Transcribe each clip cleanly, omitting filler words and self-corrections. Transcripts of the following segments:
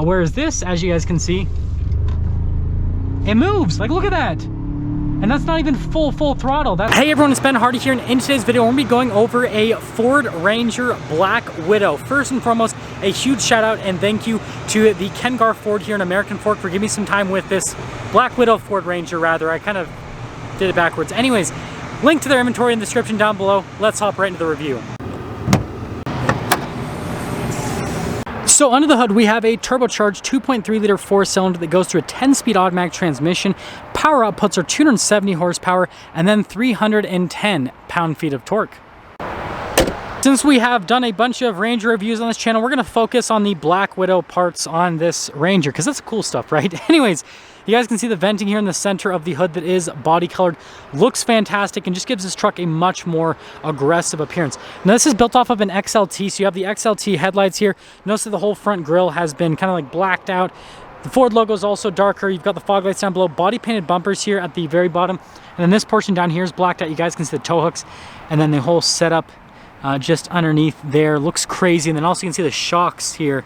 Whereas this, as you guys can see, it moves. Like, look at that. And that's not even full throttle. Hey everyone, it's Ben Hardy here, and in today's video, we're gonna be going over a Ford Ranger Black Widow. First and foremost, a huge shout out and thank you to the Ken Gar Ford here in American Fork for giving me some time with this Black Widow Ford Ranger, rather. I kind of did it backwards. Anyways, link to their inventory in the description down below. Let's hop right into the review. So under the hood, we have a turbocharged 2.3 liter 4-cylinder that goes through a 10-speed automatic transmission. Power outputs are 270 horsepower and then 310 pound-feet of torque. Since we have done a bunch of Ranger reviews on this channel, we're going to focus on the Black Widow parts on this Ranger, because that's cool stuff, right? Anyways, you guys can see the venting here in the center of the hood that is body colored. Looks fantastic and just gives this truck a much more aggressive appearance. Now this is built off of an XLT, so you have the XLT headlights here. Notice that the whole front grille has been kind of like blacked out. The Ford logo is also darker. You've got the fog lights down below, body painted bumpers here at the very bottom. And then this portion down here is blacked out. You guys can see the tow hooks, and then the whole setup just underneath there looks crazy. And then also you can see the shocks here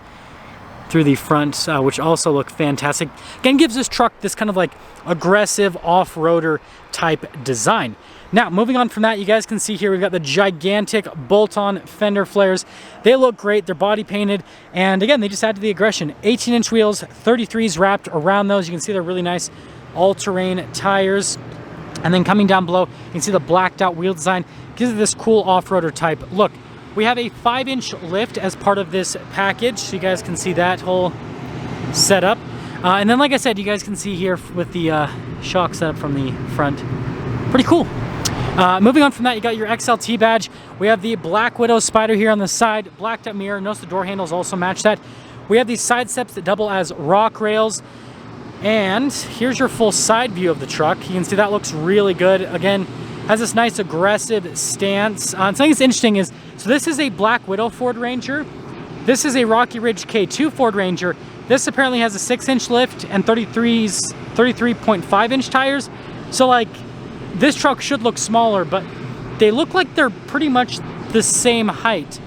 through the front, which also look fantastic. Again, gives this truck this kind of like aggressive off-roader type design. Now, moving on from that, you guys can see here we've got the gigantic bolt-on Fender Flares. They look great, they're body painted, and again, they just add to the aggression. 18-inch wheels, 33s wrapped around those. You can see they're really nice all-terrain tires. And then coming down below, you can see the blacked out wheel design. Gives it this cool off-roader type look. We have a 5-inch lift as part of this package, so you guys can see that whole setup. And then, like I said, you guys can see here with the shock setup from the front. Pretty cool. Moving on from that, you got your XLT badge. We have the Black Widow spider here on the side, blacked out mirror. Notice the door handles also match that. We have these side steps that double as rock rails. And here's your full side view of the truck. You can see that looks really good. Again, has this nice aggressive stance. Something that's interesting is, so this is a Black Widow Ford Ranger. This is a Rocky Ridge K2 Ford Ranger. This apparently has a 6-inch lift and 33.5-inch tires. So like, this truck should look smaller, but they look like they're pretty much the same height.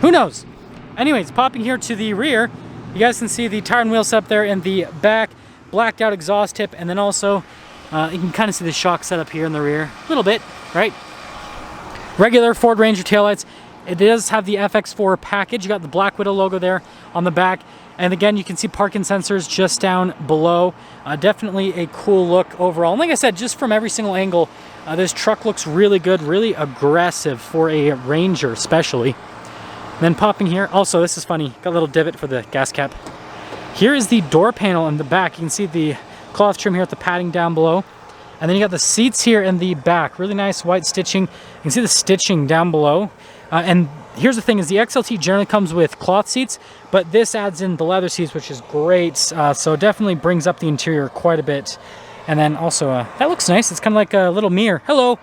Who knows? Anyways, popping here to the rear, you guys can see the tire and wheel setup there in the back, blacked out exhaust tip, and then also you can kind of see the shock setup here in the rear, a little bit, right? Regular Ford Ranger taillights. It does have the FX4 package. You got the Black Widow logo there on the back. And again, you can see parking sensors just down below. Definitely a cool look overall. And like I said, just from every single angle, this truck looks really good, really aggressive for a Ranger especially. And then popping here, also this is funny, got a little divot for the gas cap. Here is the door panel in the back. You can see the cloth trim here with the padding down below. And then you got the seats here in the back. Really nice white stitching. You can see the stitching down below. And here's the thing is the XLT generally comes with cloth seats, but this adds in the leather seats, which is great. So it definitely brings up the interior quite a bit. And then also, that looks nice. It's kind of like a little mirror. Hello.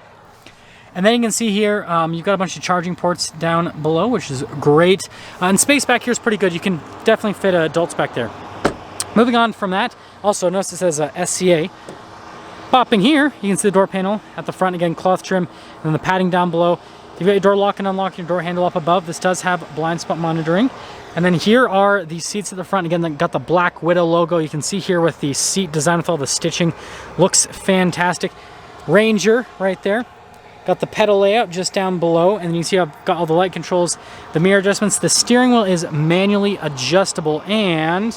And then you can see here, you've got a bunch of charging ports down below, which is great. And space back here is pretty good. You can definitely fit adults back there. Moving on from that, also notice it says SCA. Popping here, you can see the door panel at the front, again, cloth trim, and then the padding down below. You've got your door lock and unlock, your door handle up above. This does have blind spot monitoring. And then here are the seats at the front. Again, they got the Black Widow logo. You can see here with the seat design with all the stitching. Looks fantastic. Ranger right there. Got the pedal layout just down below. And you see I've got all the light controls, the mirror adjustments. The steering wheel is manually adjustable. And,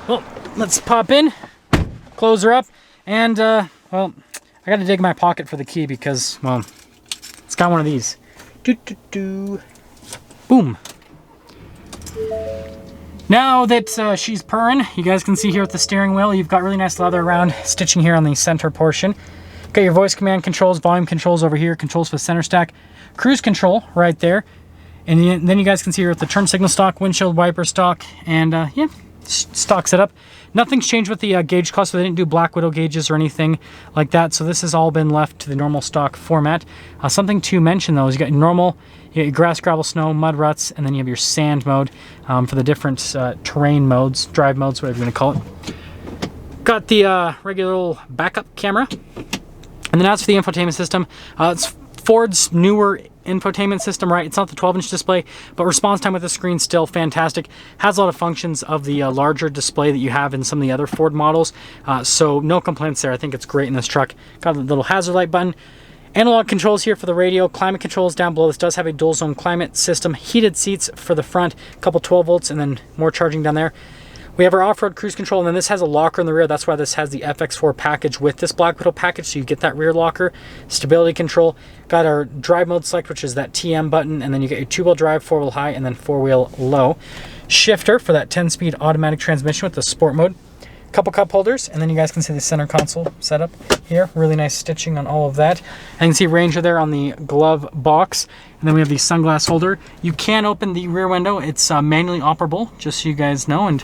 well, let's pop in, close her up. And, well, I got to dig my pocket for the key because, well, it's got one of these. Boom. Now that she's purring, you guys can see here with the steering wheel, you've got really nice leather around stitching here on the center portion. Got your voice command controls, volume controls over here, controls for the center stack, cruise control right there. And then you guys can see here with the turn signal stock, windshield wiper stock, and yeah, stock setup. Nothing's changed with the gauge cluster. They didn't do Black Widow gauges or anything like that, so this has all been left to the normal stock format. Something to mention though is you got your normal, you got your grass, gravel, snow, mud ruts, and then you have your sand mode for the different terrain modes, drive modes, whatever you want to call it. Got the regular old backup camera. And then as for the infotainment system, it's Ford's newer infotainment system, right? It's not the 12-inch display, but response time with the screen still fantastic. Has a lot of functions of the larger display that you have in some of the other Ford models. So no complaints there. I think it's great in this truck. Got the little hazard light button. Analog controls here for the radio, climate controls down below. This does have a dual zone climate system, heated seats for the front, a couple 12 volts, and then more charging down there. We have our off-road cruise control, and then this has a locker in the rear. That's why this has the FX4 package with this Black Widow package, so you get that rear locker. Stability control. Got our drive mode select, which is that TM button, and then you get your 2-wheel drive, 4-wheel high, and then 4-wheel low. Shifter for that 10-speed automatic transmission with the sport mode. Couple cup holders, and then you guys can see the center console setup here. Really nice stitching on all of that. And you can see Ranger there on the glove box. And then we have the sunglass holder. You can open the rear window. It's manually operable, just so you guys know. And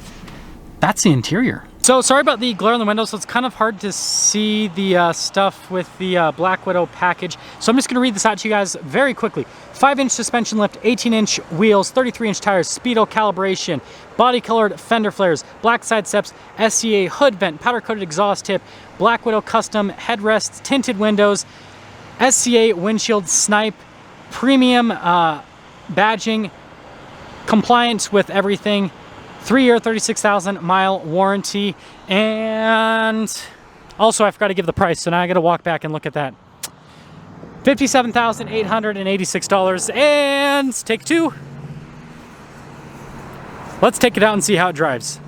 that's the interior. So sorry about the glare on the window, so it's kind of hard to see the stuff with the Black Widow package. So I'm just going to read this out to you guys very quickly. 5-inch suspension lift, 18-inch wheels, 33-inch tires, speedo calibration, body-colored fender flares, black side steps, SCA hood vent, powder-coated exhaust tip, Black Widow custom headrests, tinted windows, SCA windshield snipe, premium badging, compliant with everything, 3-year, 36,000-mile warranty, and also I forgot to give the price, so now I got to walk back and look at that. $57,886, and take 2. Let's take it out and see how it drives.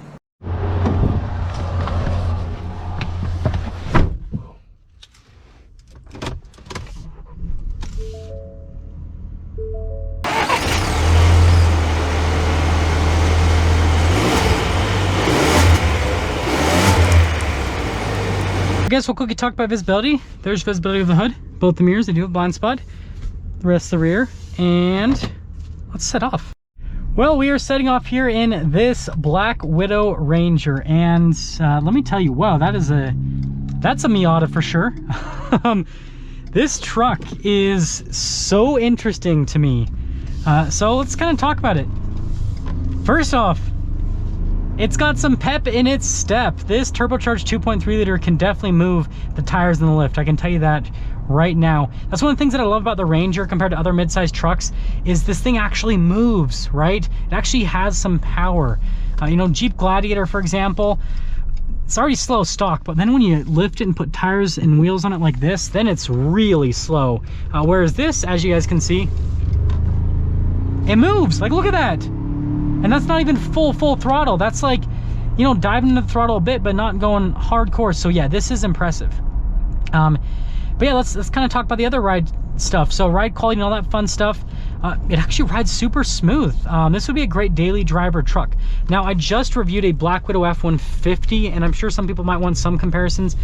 I guess we'll quickly talk about visibility. There's visibility of the hood. Both the mirrors, they do have blind spot. The rest of the rear. And let's set off. Well, we are setting off here in this Black Widow Ranger. And let me tell you, wow, that's a Miata for sure. This truck is so interesting to me. So let's kind of talk about it. First off, it's got some pep in its step. This turbocharged 2.3 liter can definitely move the tires in the lift. I can tell you that right now. That's one of the things that I love about the Ranger compared to other mid-sized trucks is this thing actually moves, right? It actually has some power. You know, Jeep Gladiator, for example, it's already slow stock, but then when you lift it and put tires and wheels on it like this, then it's really slow. Whereas this, as you guys can see, it moves. Like, look at that. And that's not even full throttle. That's like, you know, diving into the throttle a bit, but not going hardcore. So yeah, this is impressive. But yeah, let's kind of talk about the other ride stuff. So ride quality and all that fun stuff. It actually rides super smooth. This would be a great daily driver truck. Now, I just reviewed a Black Widow F-150, and I'm sure some people might want some comparisons.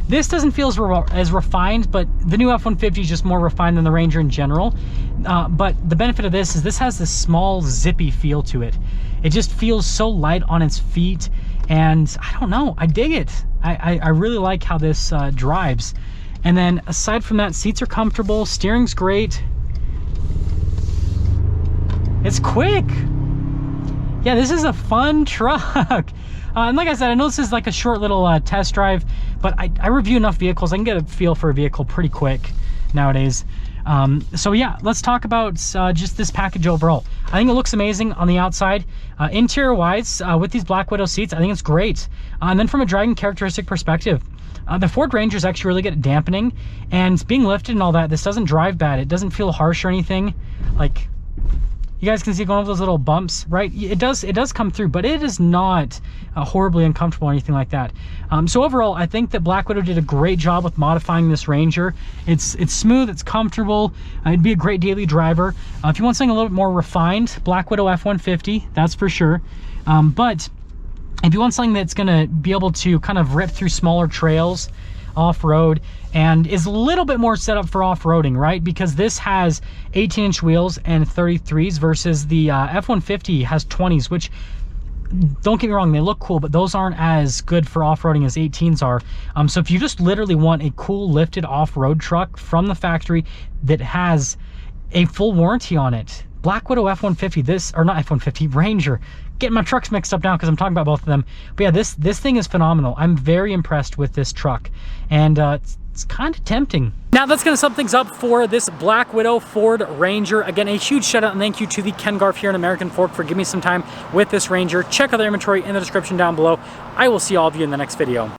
This doesn't feel as refined, but the new F-150 is just more refined than the Ranger in general. But the benefit of this is this has this small, zippy feel to it. It just feels so light on its feet, and I don't know, I dig it. I really like how this drives. And then aside from that, seats are comfortable, steering's great. It's quick. Yeah, this is a fun truck. And like I said, I know this is like a short little test drive, but I review enough vehicles. I can get a feel for a vehicle pretty quick nowadays. So yeah, let's talk about just this package overall. I think it looks amazing on the outside. Interior wise, with these Black Widow seats, I think it's great. And then from a driving characteristic perspective, the Ford Ranger is actually really good at dampening, and being lifted and all that, this doesn't drive bad. It doesn't feel harsh or anything. Like, you guys can see going over those little bumps, right? It does come through, but it is not horribly uncomfortable or anything like that. So overall, I think that Black Widow did a great job with modifying this Ranger. It's smooth, it's comfortable. It'd be a great daily driver. If you want something a little bit more refined, Black Widow F-150, that's for sure. But if you want something that's gonna be able to kind of rip through smaller trails, off-road, and is a little bit more set up for off-roading, right? Because this has 18-inch wheels and 33s versus the F-150 has 20s, which, don't get me wrong, they look cool, but those aren't as good for off-roading as 18s are. So if you just literally want a cool lifted off-road truck from the factory that has a full warranty on it, Black Widow F-150, this, or not F-150, Ranger, getting my trucks mixed up now because I'm talking about both of them. But yeah, this thing is phenomenal. I'm very impressed with this truck. And It's kind of tempting. Now that's going to sum things up for this Black Widow Ford Ranger. Again, a huge shout out and thank you to the Ken Garf here in American Fork for giving me some time with this Ranger. Check out their inventory in the description down below. I will see all of you in the next video.